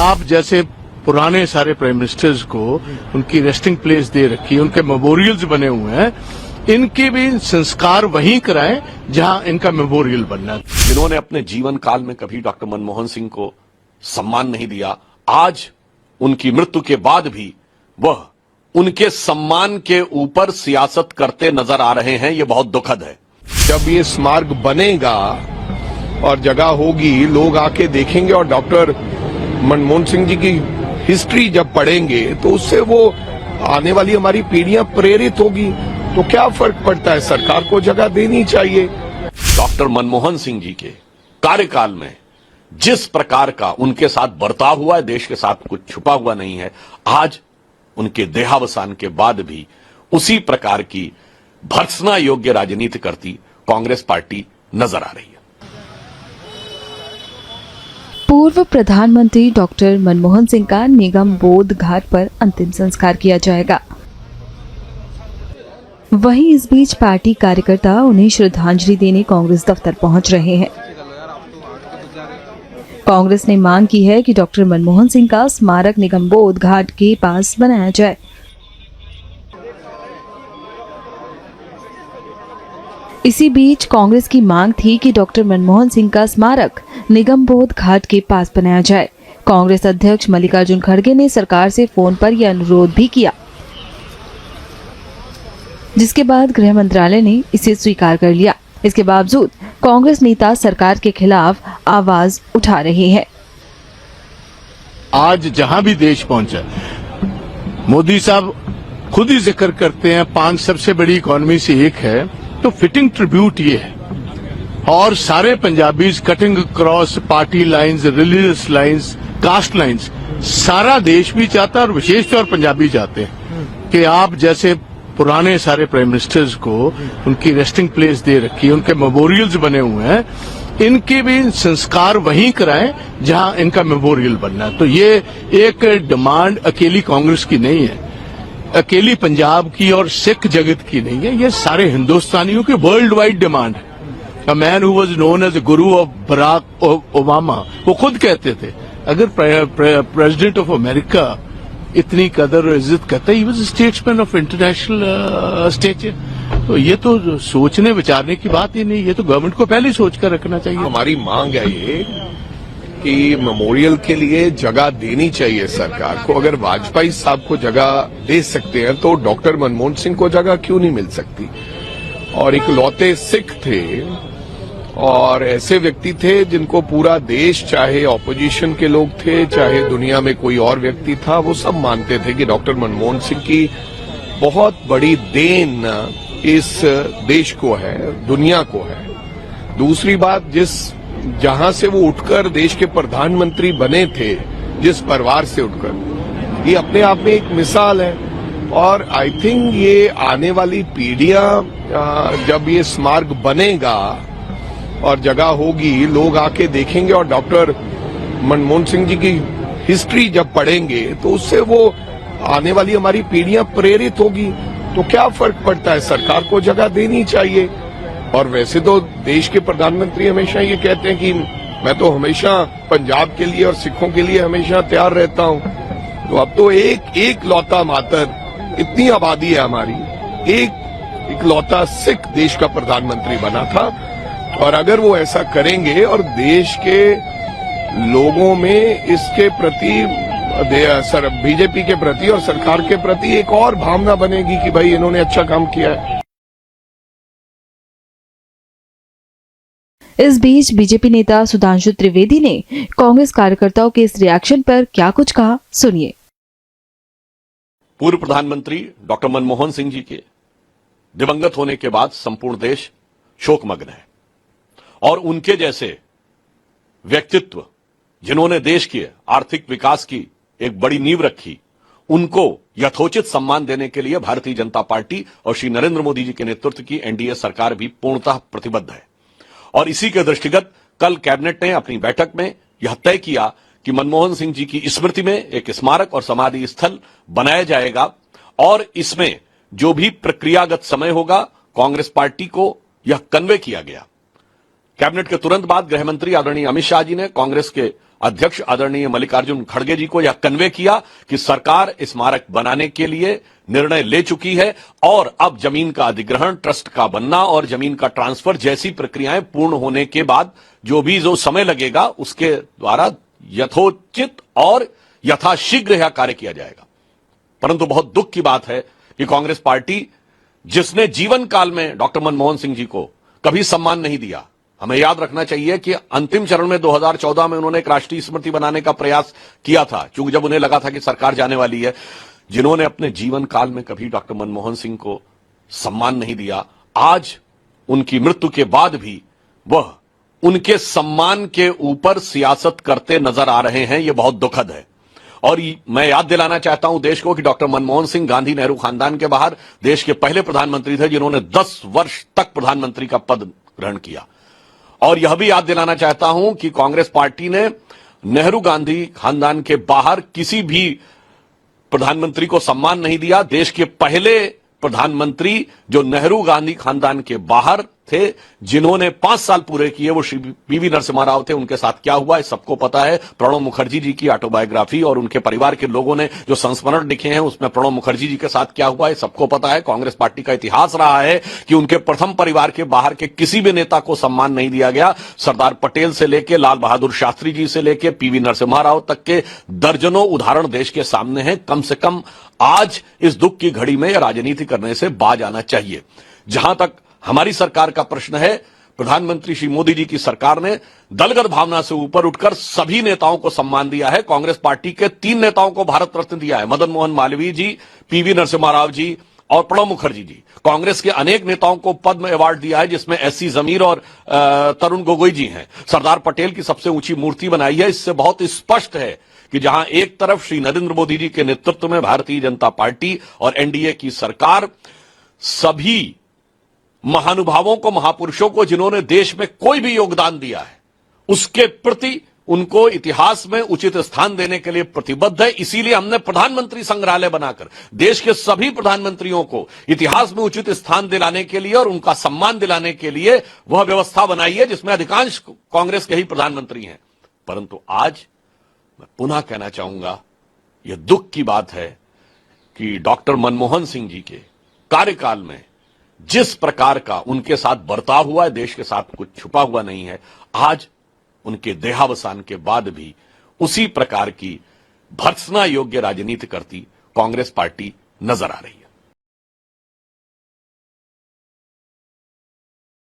आप जैसे पुराने सारे प्राइम मिनिस्टर्स को उनकी रेस्टिंग प्लेस दे रखी है, उनके मेमोरियल्स बने हुए हैं, इनके भी संस्कार वहीं कराएं जहां इनका मेमोरियल बनना है। जिन्होंने अपने जीवन काल में कभी डॉक्टर मनमोहन सिंह को सम्मान नहीं दिया, आज उनकी मृत्यु के बाद भी वह उनके सम्मान के ऊपर सियासत करते नजर आ रहे हैं। ये बहुत दुखद है। जब ये स्मारक बनेगा और जगह होगी, लोग आके देखेंगे और डॉक्टर मनमोहन सिंह जी की हिस्ट्री जब पढ़ेंगे तो उससे वो आने वाली हमारी पीढ़ियां प्रेरित होगी। तो क्या फर्क पड़ता है, सरकार को जगह देनी चाहिए। डॉक्टर मनमोहन सिंह जी के कार्यकाल में जिस प्रकार का उनके साथ बर्ताव हुआ है, देश के साथ कुछ छुपा हुआ नहीं है। आज उनके देहावसान के बाद भी उसी प्रकार की भर्त्सना योग्य राजनीति करती कांग्रेस पार्टी नजर आ रही है। पूर्व प्रधानमंत्री डॉक्टर मनमोहन सिंह का निगम बोध घाट पर अंतिम संस्कार किया जाएगा। वहीं इस बीच पार्टी कार्यकर्ता उन्हें श्रद्धांजलि देने कांग्रेस दफ्तर पहुंच रहे हैं। कांग्रेस ने मांग की है कि डॉक्टर मनमोहन सिंह का स्मारक निगम बोध घाट के पास बनाया जाए। इसी बीच कांग्रेस की मांग थी कि डॉक्टर मनमोहन सिंह का स्मारक निगम बोध घाट के पास बनाया जाए। कांग्रेस अध्यक्ष मल्लिकार्जुन खड़गे ने सरकार से फोन पर यह अनुरोध भी किया, जिसके बाद गृह मंत्रालय ने इसे स्वीकार कर लिया। इसके बावजूद कांग्रेस नेता सरकार के खिलाफ आवाज उठा रहे हैं। आज जहां भी देश पहुंचा, मोदी साहब खुद ही जिक्र करते हैं 5 सबसे बड़ी इकोनॉमी से एक है, तो फिटिंग ट्रिब्यूट ये है। और सारे Punjabis cutting cross party lines, religious lines, caste lines, सारा देश भी चाहता है और विशेष तौर पंजाबी चाहते हैं कि आप जैसे पुराने सारे प्राइम मिनिस्टर्स को उनकी रेस्टिंग प्लेस दे रखी है, उनके मेमोरियल्स बने हुए हैं, इनके भी संस्कार वहीं कराएं जहां इनका मेमोरियल बनना है। तो ये एक डिमांड अकेली कांग्रेस की नहीं है, अकेली पंजाब की और सिख जगत की नहीं है, ये सारे हिंदुस्तानियों की वर्ल्ड वाइड डिमांड है। A man who was known as guru of Barack Obama, वो खुद कहते थे अगर प्रेसिडेंट ऑफ अमेरिका इतनी कदर और इज्जत करता है, he was statesman of international stature. तो ये तो सोचने विचारने की बात ही नहीं, ये तो गवर्नमेंट को पहले सोच कर रखना चाहिए। हमारी मांग है ये कि मेमोरियल के लिए जगह देनी चाहिए सरकार को। अगर वाजपेयी साहब को जगह दे सकते हैं तो डॉक्टर मनमोहन सिंह को जगह क्यों नहीं मिल सकती। और इकलौते सिख थे और ऐसे व्यक्ति थे जिनको पूरा देश, चाहे ऑपोजिशन के लोग थे चाहे दुनिया में कोई और व्यक्ति था, वो सब मानते थे कि डॉक्टर मनमोहन सिंह की बहुत बड़ी देन इस देश को है, दुनिया को है। दूसरी बात, जहां से वो उठकर देश के प्रधानमंत्री बने थे, जिस परिवार से उठकर, ये अपने आप में एक मिसाल है। और आई थिंक ये आने वाली पीढ़ियां जब ये स्मारक बनेगा और जगह होगी, लोग आके देखेंगे और डॉक्टर मनमोहन सिंह जी की हिस्ट्री जब पढ़ेंगे तो उससे वो आने वाली हमारी पीढ़ियां प्रेरित होगी। तो क्या फर्क पड़ता है, सरकार को जगह देनी चाहिए। और वैसे तो देश के प्रधानमंत्री हमेशा ये कहते हैं कि मैं तो हमेशा पंजाब के लिए और सिखों के लिए हमेशा तैयार रहता हूं। तो अब तो एक लौता मातर, इतनी आबादी है हमारी, एक इकलौता सिख देश का प्रधानमंत्री बना था। और अगर वो ऐसा करेंगे और देश के लोगों में इसके प्रति, बीजेपी के प्रति और सरकार के प्रति एक और भावना बनेगी कि भाई इन्होंने अच्छा काम किया है। इस बीच बीजेपी नेता सुधांशु त्रिवेदी ने कांग्रेस कार्यकर्ताओं के इस रिएक्शन पर क्या कुछ कहा, सुनिए। पूर्व प्रधानमंत्री डॉक्टर मनमोहन सिंह जी के दिवंगत होने के बाद संपूर्ण देश शोकमग्न है और उनके जैसे व्यक्तित्व जिन्होंने देश के आर्थिक विकास की एक बड़ी नींव रखी, उनको यथोचित सम्मान देने के लिए भारतीय जनता पार्टी और श्री नरेंद्र मोदी जी के नेतृत्व की एनडीए सरकार भी पूर्णतः प्रतिबद्ध है। और इसी के दृष्टिगत कल कैबिनेट ने अपनी बैठक में यह तय किया कि मनमोहन सिंह जी की स्मृति में एक स्मारक और समाधि स्थल बनाया जाएगा और इसमें जो भी प्रक्रियागत समय होगा, कांग्रेस पार्टी को यह कन्वे किया गया कैबिनेट के तुरंत बाद गृह मंत्री आदरणीय अमित शाह जी ने कांग्रेस के अध्यक्ष आदरणीय मल्लिकार्जुन खड़गे जी को यह कन्वे किया कि सरकार स्मारक बनाने के लिए निर्णय ले चुकी है और अब जमीन का अधिग्रहण, ट्रस्ट का बनना और जमीन का ट्रांसफर जैसी प्रक्रियाएं पूर्ण होने के बाद जो समय लगेगा उसके द्वारा यथोचित और यथाशीघ्र यह कार्य किया जाएगा। परंतु बहुत दुख की बात है कि कांग्रेस पार्टी, जिसने जीवन काल में डॉक्टर मनमोहन सिंह जी को कभी सम्मान नहीं दिया, हमें याद रखना चाहिए कि अंतिम चरण में 2014 में उन्होंने एक राष्ट्रीय स्मृति बनाने का प्रयास किया था, क्योंकि जब उन्हें लगा था कि सरकार जाने वाली है, जिन्होंने अपने जीवन काल में कभी डॉक्टर मनमोहन सिंह को सम्मान नहीं दिया, आज उनकी मृत्यु के बाद भी वह उनके सम्मान के ऊपर सियासत करते नजर आ रहे हैं। यह बहुत दुखद है। और मैं याद दिलाना चाहता हूं देश को कि डॉक्टर मनमोहन सिंह गांधी नेहरू खानदान के बाहर देश के पहले प्रधानमंत्री थे जिन्होंने 10 वर्ष तक प्रधानमंत्री का पद ग्रहण किया। और यह भी याद दिलाना चाहता हूं कि कांग्रेस पार्टी ने नेहरू गांधी खानदान के बाहर किसी भी प्रधानमंत्री को सम्मान नहीं दिया। देश के पहले प्रधानमंत्री जो नेहरू गांधी खानदान के बाहर थे, जिन्होंने 5 साल पूरे किए, वो श्री पीवी नरसिम्हा राव थे। उनके साथ क्या हुआ है सबको पता है। प्रणब मुखर्जी जी की ऑटोबायोग्राफी और उनके परिवार के लोगों ने जो संस्मरण लिखे हैं उसमें प्रणब मुखर्जी जी के साथ क्या हुआ है सबको पता है। कांग्रेस पार्टी का इतिहास रहा है कि उनके प्रथम परिवार के बाहर के किसी भी नेता को सम्मान नहीं दिया गया। सरदार पटेल से लेकर लाल बहादुर शास्त्री जी से लेकर पीवी नरसिम्हा राव तक के दर्जनों उदाहरण देश के सामने हैं। कम से कम आज इस दुख की घड़ी में राजनीति करने से बाज आना चाहिए। जहां तक हमारी सरकार का प्रश्न है, प्रधानमंत्री श्री मोदी जी की सरकार ने दलगत भावना से ऊपर उठकर सभी नेताओं को सम्मान दिया है। कांग्रेस पार्टी के 3 नेताओं को भारत रत्न दिया है, मदन मोहन मालवीय जी, पीवी नरसिम्हा राव जी और प्रणब मुखर्जी जी। कांग्रेस के अनेक नेताओं को पद्म अवार्ड दिया है, जिसमें एससी जमीर और तरुण गोगोई जी हैं। सरदार पटेल की सबसे ऊंची मूर्ति बनाई है। इससे बहुत स्पष्ट है कि जहां एक तरफ श्री नरेंद्र मोदी जी के नेतृत्व में भारतीय जनता पार्टी और एनडीए की सरकार सभी महानुभावों को, महापुरुषों को, जिन्होंने देश में कोई भी योगदान दिया है, उसके प्रति उनको इतिहास में उचित स्थान देने के लिए प्रतिबद्ध है। इसीलिए हमने प्रधानमंत्री संग्रहालय बनाकर देश के सभी प्रधानमंत्रियों को इतिहास में उचित स्थान दिलाने के लिए और उनका सम्मान दिलाने के लिए वह व्यवस्था बनाई है, जिसमें अधिकांश कांग्रेस के ही प्रधानमंत्री हैं। परंतु आज मैं पुनः कहना चाहूंगा, यह दुख की बात है कि डॉक्टर मनमोहन सिंह जी के कार्यकाल में जिस प्रकार का उनके साथ बर्ताव हुआ है, देश के साथ कुछ छुपा हुआ नहीं है। आज उनके देहावसान के बाद भी उसी प्रकार की भर्त्सना योग्य राजनीति करती कांग्रेस पार्टी नजर आ रही है।